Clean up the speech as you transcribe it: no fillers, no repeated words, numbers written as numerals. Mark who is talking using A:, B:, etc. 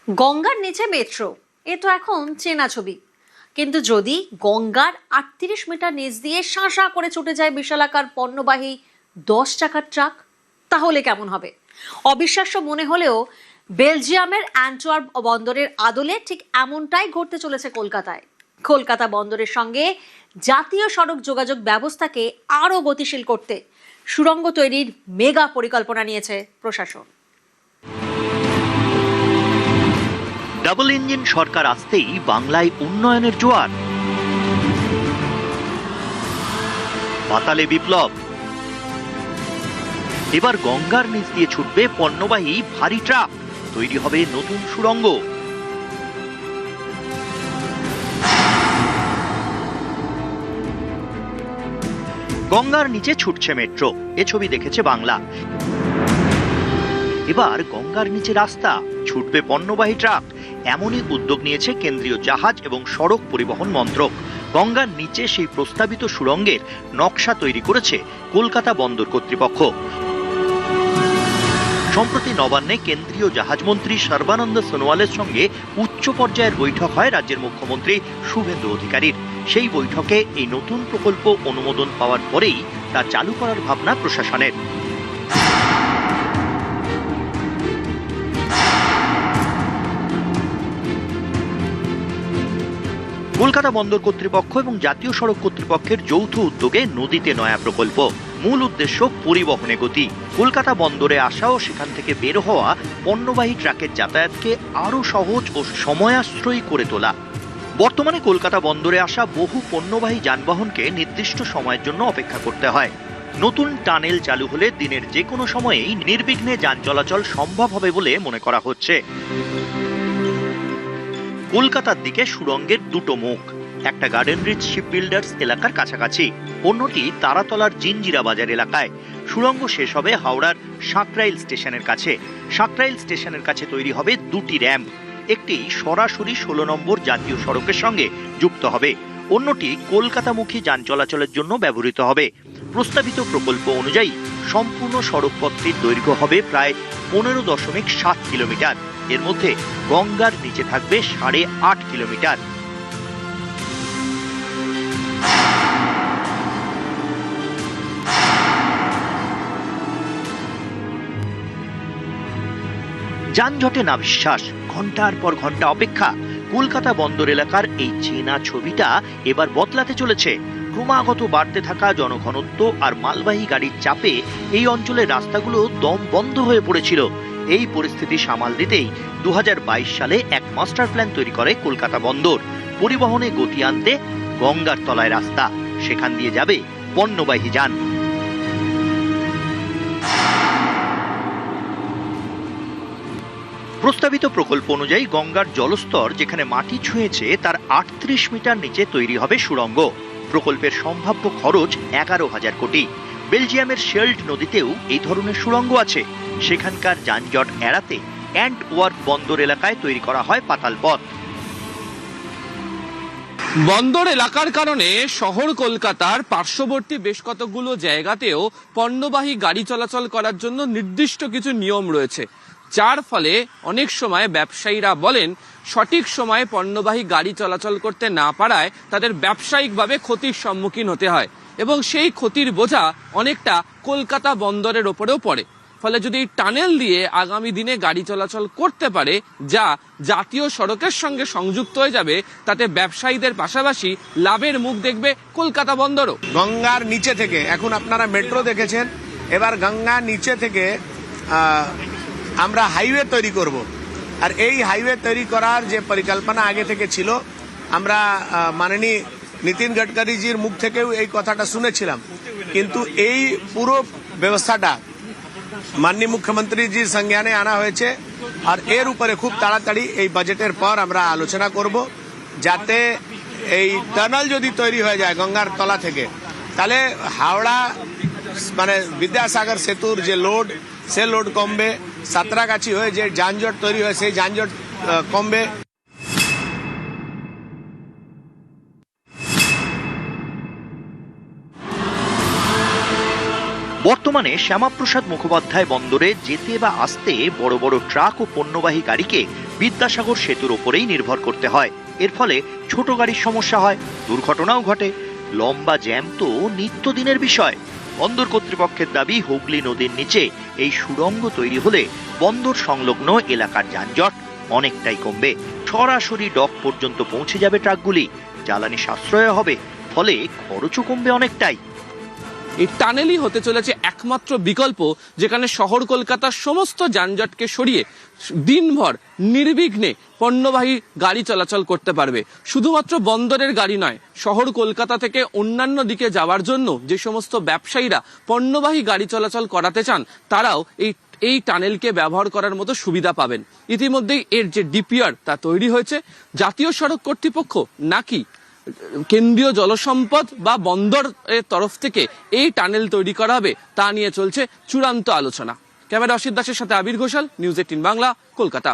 A: গঙ্গার নিচে মেট্রো, এ তো এখন চেনা ছবি। কিন্তু যদি গঙ্গার ৩৮ মিটার নিচ দিয়ে শাঁ করে ছুটে যায় বিশালাকার পণ্যবাহী 10 চাকার ট্রাক, তাহলে কেমন হবে? অবিশ্বাস্য মনে হলেও বেলজিয়ামের অ্যান্টওয়ার্প বন্দরের আদলে ঠিক এমনটাই ঘটতে চলেছে কলকাতায়। কলকাতা বন্দরের সঙ্গে জাতীয় সড়ক যোগাযোগ ব্যবস্থাকে আরও গতিশীল করতে সুড়ঙ্গ তৈরির মেগা পরিকল্পনা নিয়েছে প্রশাসন।
B: ডাবল ইঞ্জিন সরকার আসতেই বাংলায় উন্নয়নের জোয়ার, পাতালে বিপ্লব। এবার গঙ্গার নিচ দিয়ে ছুটবে পণ্যবাহী ভারী ট্রাক, তৈরি হবে নতুন সুড়ঙ্গ। গঙ্গার নিচে ছুটছে মেট্রো, এ ছবি দেখেছে বাংলা। এবার গঙ্গার নিচে রাস্তা, ছুটবে পণ্যবাহী ট্রাক। এমনই উদ্যোগ নিয়েছে কেন্দ্রীয় জাহাজ এবং সড়ক পরিবহন মন্ত্রক। গঙ্গার নিচে সেই প্রস্তাবিত সুড়ঙ্গের নকশা তৈরি করেছে কলকাতা বন্দর কর্তৃপক্ষ। সম্প্রতি নবান্নে কেন্দ্রীয় জাহাজমন্ত্রী সর্বানন্দ সোনোয়ালের সঙ্গে উচ্চ পর্যায়ের বৈঠক হয় রাজ্যের মুখ্যমন্ত্রী শুভেন্দু অধিকারীর। সেই বৈঠকে এই নতুন প্রকল্প অনুমোদন পাওয়ার পরেই তা চালু করার ভাবনা প্রশাসনের। কলকাতা বন্দর কর্তৃপক্ষ এবং জাতীয় সড়ক কর্তৃপক্ষের যৌথ উদ্যোগে নদীতে নয়া প্রকল্প। মূল উদ্দেশ্য পরিবহনে গতি। কলকাতা বন্দরে আসা ও সেখান থেকে বের হওয়া পণ্যবাহী ট্রাকের যাতায়াতকে আরও সহজ ও সময়াশ্রয়ী করে তোলা। বর্তমানে কলকাতা বন্দরে আসা বহু পণ্যবাহী যানবাহনকে নির্দিষ্ট সময়ের জন্য অপেক্ষা করতে হয়। নতুন টানেল চালু হলে দিনের যে কোনো সময়েই নির্বিঘ্নে যান চলাচল সম্ভব হবে বলে মনে করা হচ্ছে। কলকাতার দিকে সুড়ঙ্গের দুটো মুখ, একটা গার্ডেন রিচ শিপ বিল্ডার্স এলাকার কাছাকাছি, অন্যটি তারাতলার জিঞ্জিরা বাজার এলাকায়। সুড়ঙ্গ শেষ হবে হাওড়ার সাঁকরাইল স্টেশনের কাছে। সাঁকরাইল স্টেশনের কাছে তৈরি হবে দুটি র্যাম্প, একটি সরাসরি 16 নম্বর জাতীয় সড়কের সঙ্গে যুক্ত হবে, অন্যটি কলকাতামুখী যান চলাচলের জন্য ব্যবহৃত হবে। প্রস্তাবিত প্রকল্প অনুযায়ী সম্পূর্ণ সড়কপথটির দৈর্ঘ্য হবে প্রায় 15.7 কিলোমিটার। এর মধ্যে গঙ্গার নিচে থাকবে 8.5 কিলোমিটার। যানজটে না বিশ্বাস, ঘন্টার পর ঘন্টা অপেক্ষা। কলকাতা বন্দর এলাকার এই চেনা ছবিটা এবার বদলাতে চলেছে। ক্রমাগত বাড়তে থাকা জনঘনত্ব আর মালবাহী গাড়ির চাপে এই অঞ্চলের রাস্তাগুলো দম বন্ধ হয়ে পড়েছিল। এই পরিস্থিতি সামাল দিতেই 2022 সালে এক মাস্টার প্ল্যান তৈরি করে কলকাতা বন্দর। পরিবহনে গতি আনতে গঙ্গার তলায় রাস্তা, সেখান দিয়ে যাবে পণ্যবাহী যান। প্রস্তাবিত প্রকল্প অনুযায়ী গঙ্গার জলস্তর যেখানে মাটি ছুঁয়েছে তার 38 মিটার নিচে তৈরি হবে সুড়ঙ্গ। প্রকল্পের সম্ভাব্য খরচ 11,000 কোটি। বেলজিয়ামের শেল্ড নদীতেও এই ধরনের সুড়ঙ্গ আছে। সেখানকার যানজট এড়াতে অ্যান্টওয়ার্প বন্দর এলাকায় তৈরি করা হয় পাতাল পথ।
C: বন্দর এলাকার কারণে শহর কলকাতার পার্শ্ববর্তী বেশ কতগুলো জায়গাতেও পণ্যবাহী গাড়ি চলাচল করার জন্য নির্দিষ্ট কিছু নিয়ম রয়েছে, যার ফলে অনেক সময় ব্যবসায়ীরা বলেন সঠিক সময়ে পণ্যবাহী গাড়ি চলাচল করতে না পারায় তাদের ব্যবসায়িকভাবে ক্ষতির সম্মুখীন হতে হয় এবং সেই ক্ষতির বোঝা অনেকটা কলকাতা বন্দরের ওপরেও পড়ে। ফলে যদি টানেল দিয়ে আগামী দিনে গাড়ি চলাচল করতে পারে, যা জাতীয় সড়কের সঙ্গে সংযুক্ত হয়ে যাবে, তাতে ব্যবসায়ীদের পাশাপাশি লাভের মুখ দেখবে কলকাতা বন্দরও।
D: গঙ্গার নিচে থেকে, এখন আপনারা মেট্রো দেখেছেন, এবার গঙ্গার নিচে থেকে আমরা হাইওয়ে তৈরি করব। আর এই হাইওয়ে তৈরি করার যে পরিকল্পনা আগে থেকে ছিল, আমরা মাননীয় নীতিন গডকরিজির মুখ থেকেও এই কথাটা শুনেছিলাম, কিন্তু এই পুরো ব্যবস্থাটা মাননীয় মুখ্যমন্ত্রীজির সংজ্ঞানে আনা হয়েছে। আর এর উপরে খুব তাড়াতাড়ি এই বাজেটের পর আমরা আলোচনা করব, যাতে এই টানেল যদি তৈরি হয়ে যায় গঙ্গার তলা থেকে, তাহলে হাওড়া মানে বিদ্যাসাগর সেতুর যে লোড, সে লোড কমবে। সাঁতরাগাছি হয়ে যে যানজট তৈরি হয় সেই যানজট কমবে।
B: বর্তমানে শ্যামাপ্রসাদ মুখোপাধ্যায় বন্দরে যেতে বা আসতে বড় বড় ট্রাক ও পণ্যবাহী গাড়িকে বিদ্যাসাগর সেতুর ওপরেই নির্ভর করতে হয়। এর ফলে ছোট গাড়ির সমস্যা হয়, দুর্ঘটনাও ঘটে। লম্বা জ্যাম তো নিত্যদিনের বিষয়। বন্দর কর্তৃপক্ষের দাবি, হুগলি নদীর নিচে এই সুড়ঙ্গ তৈরি হলে বন্দর সংলগ্ন এলাকার যানজট অনেকটাই কমবে। সরাসরি ডক পর্যন্ত পৌঁছে যাবে ট্রাকগুলি, জ্বালানি সাশ্রয় হবে, ফলে খরচও কমবে অনেকটাই।
C: এই টানেলই হতে চলেছে একমাত্র বিকল্প যেখানে শহর কলকাতার সমস্ত যানজটকে সরিয়ে দিনভর নির্বিঘ্নে পণ্যবাহী গাড়ি চলাচল করতে পারবে। শুধুমাত্র বন্দরের গাড়ি নয়, শহর কলকাতা থেকে অন্যান্য দিকে যাওয়ার জন্য যে সমস্ত ব্যবসায়ীরা পণ্যবাহী গাড়ি চলাচল করাতে চান তারাও এই টানেলকে ব্যবহার করার মতো সুবিধা পাবেন। ইতিমধ্যেই এর যে ডিপিআর তা তৈরি হয়েছে। জাতীয় সড়ক কর্তৃপক্ষ নাকি কেন্দ্রীয় জলসম্পদ বা বন্দর এর তরফ থেকে এই টানেল তৈরি করা হবে তা নিয়ে চলছে চূড়ান্ত আলোচনা। ক্যামেরা অসিত দাসের সাথে আবির ঘোষাল, নিউজ 18 বাংলা, কলকাতা।